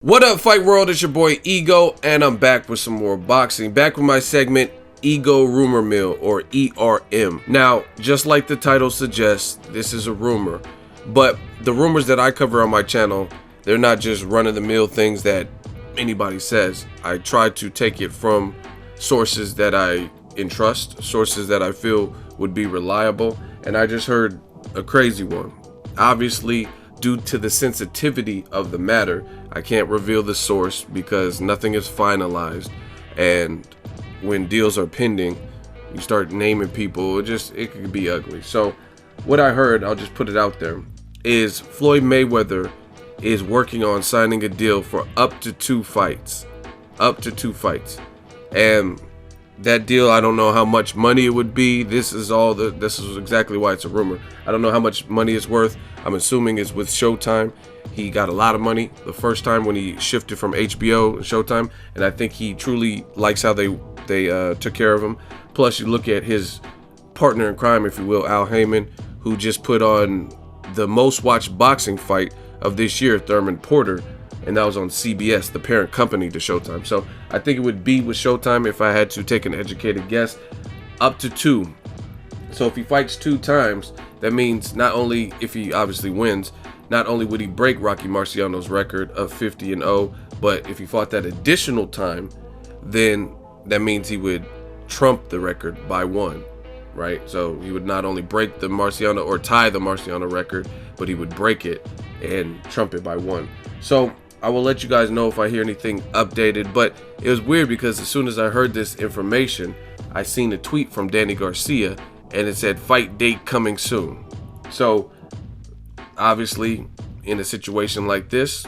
What up, Fight World? It's your boy Ego, and I'm back with some more boxing. Back with my segment, Ego Rumor Mill, or ERM. Now, just like the title suggests, this is a rumor. But the rumors that I cover on my channel, they're not just run-of-the-mill things that anybody says. I try to take it from sources that I entrust, sources that I feel would be reliable. And I just heard a crazy one. Obviously, due to the sensitivity of the matter, I can't reveal the source because nothing is finalized, and when deals are pending, you start naming people, it could be ugly. So what I heard, I'll just put it out there, is Floyd Mayweather is working on signing a deal for up to 2 fights. And that deal, I don't know how much money it would be. This is exactly why it's a rumor. I don't know how much money it's worth. I'm assuming it's with Showtime. He got a lot of money the first time when he shifted from HBO to Showtime, and I think he truly likes how they took care of him. Plus, you look at his partner in crime, if you will, Al Heyman, who just put on the most watched boxing fight of this year, Thurman Porter, and that was on CBS, the parent company to Showtime. So I think it would be with Showtime if I had to take an educated guess, up to 2. So if he fights 2 times, that means not only if he obviously wins, not only would he break Rocky Marciano's record of 50-0, but if he fought that additional time, then that means he would trump the record by 1, right? So he would not only break the Marciano or tie the Marciano record, but he would break it and trump it by 1. So I will let you guys know if I hear anything updated, but it was weird because as soon as I heard this information, I seen a tweet from Danny Garcia and it said fight date coming soon. So obviously in a situation like this,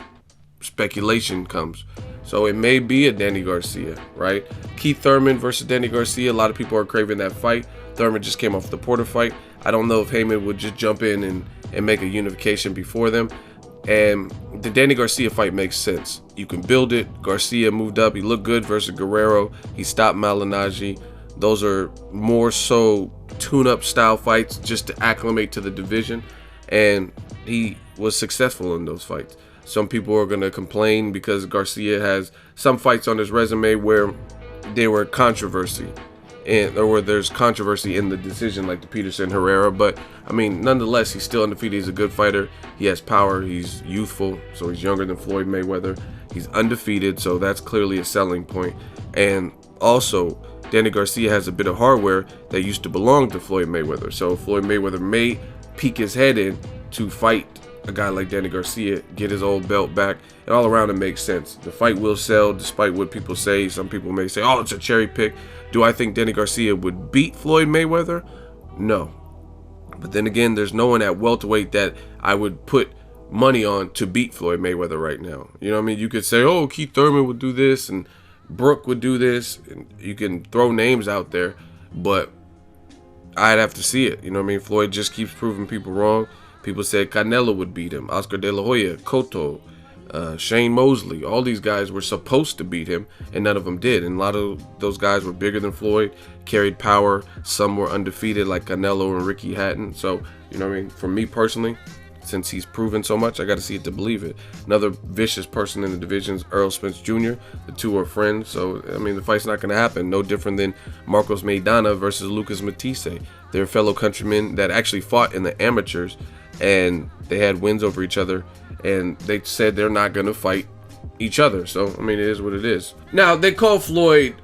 speculation comes. So it may be a Danny Garcia, right? Keith Thurman versus Danny Garcia. A lot of people are craving that fight. Thurman just came off the Porter fight. I don't know if Heyman would just jump in and make a unification before them. And the Danny Garcia fight makes sense. You can build it. Garcia moved up. He looked good versus Guerrero. He stopped Malignaggi. Those are more so tune-up style fights just to acclimate to the division. And he was successful in those fights. Some people are going to complain because Garcia has some fights on his resume where they were controversy. Or where there's controversy in the decision, like the Peterson Herrera, but I mean, nonetheless, he's still undefeated. He's a good fighter. He has power. He's youthful, so he's younger than Floyd Mayweather. He's undefeated, so that's clearly a selling point. And also, Danny Garcia has a bit of hardware that used to belong to Floyd Mayweather, so Floyd Mayweather may peek his head in to fight a guy like Danny Garcia, get his old belt back, and all around it makes sense. The fight will sell despite what people say. Some people may say, oh, it's a cherry pick. Do I think Danny Garcia would beat Floyd Mayweather? No. But then again, there's no one at welterweight that I would put money on to beat Floyd Mayweather right now. You know what I mean? You could say, oh, Keith Thurman would do this and Brooke would do this. And you can throw names out there, but I'd have to see it. You know what I mean? Floyd just keeps proving people wrong. People said Canelo would beat him, Oscar De La Hoya, Cotto, Shane Mosley. All these guys were supposed to beat him, and none of them did. And a lot of those guys were bigger than Floyd, carried power. Some were undefeated, like Canelo and Ricky Hatton. So, you know what I mean? For me personally, since he's proven so much, I got to see it to believe it. Another vicious person in the division's Earl Spence Jr. The two are friends, so I mean the fight's not going to happen. No different than Marcos Maidana versus Lucas Matisse. They're fellow countrymen that actually fought in the amateurs, and they had wins over each other, and they said they're not going to fight each other. So I mean, it is what it is. Now they call Floyd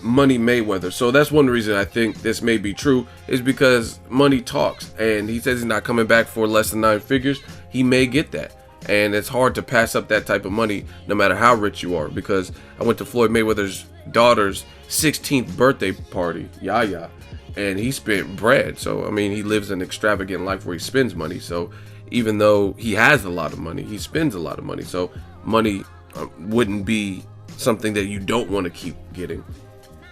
Money Mayweather, so that's one reason I think this may be true, is because money talks, and he says he's not coming back for less than 9 figures. He may get that, and it's hard to pass up that type of money no matter how rich you are. Because I went to Floyd Mayweather's daughter's 16th birthday party, Yaya, and he spent bread. So I mean, he lives an extravagant life where he spends money. So even though he has a lot of money, he spends a lot of money. So money wouldn't be something that you don't want to keep getting.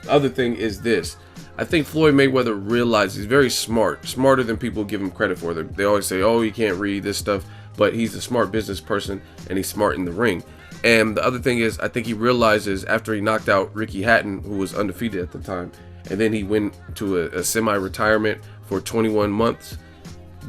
The other thing is this. I think Floyd Mayweather realizes he's very smart, smarter than people give him credit for. They always say, oh, he can't read this stuff, but he's a smart business person and he's smart in the ring. And the other thing is, I think he realizes after he knocked out Ricky Hatton, who was undefeated at the time, and then he went to a semi-retirement for 21 months.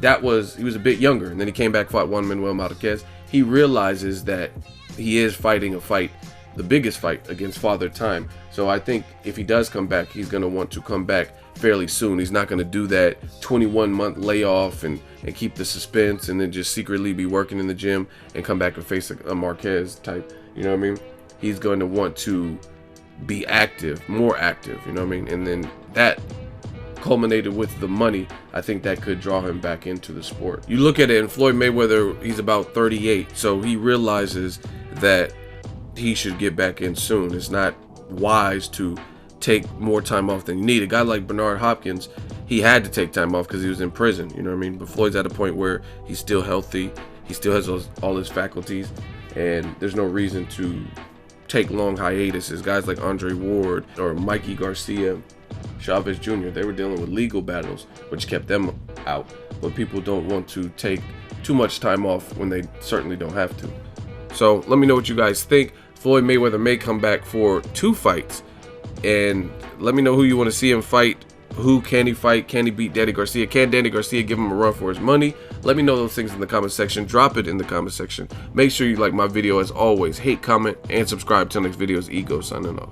He was a bit younger, and then he came back, fought Juan Manuel Marquez. He realizes that he is fighting a fight, the biggest fight against Father Time. So I think if he does come back, he's going to want to come back fairly soon. He's not going to do that 21-month layoff and keep the suspense and then just secretly be working in the gym and come back and face a Marquez type. You know what I mean? He's going to want to be active, more active, you know what I mean? And then that culminated with the money. I think that could draw him back into the sport. You look at it, and Floyd Mayweather, he's about 38, so he realizes that he should get back in soon. It's not wise to take more time off than you need. A guy like Bernard Hopkins, he had to take time off because he was in prison, you know what I mean? But Floyd's at a point where he's still healthy, he still has all his faculties, and there's no reason to take long hiatuses. Guys like Andre Ward or Mikey Garcia, Chavez Jr., they were dealing with legal battles, which kept them out. But people don't want to take too much time off when they certainly don't have to. So let me know what you guys think. Floyd Mayweather may come back for 2 fights. And let me know who you want to see him fight. Who can he fight? Can he beat Danny Garcia? Can Danny Garcia give him a run for his money? Let me know those things in the comment section. Drop it in the comment section. Make sure you like my video as always. Hate, comment, and subscribe. Till next video is Ego signing off.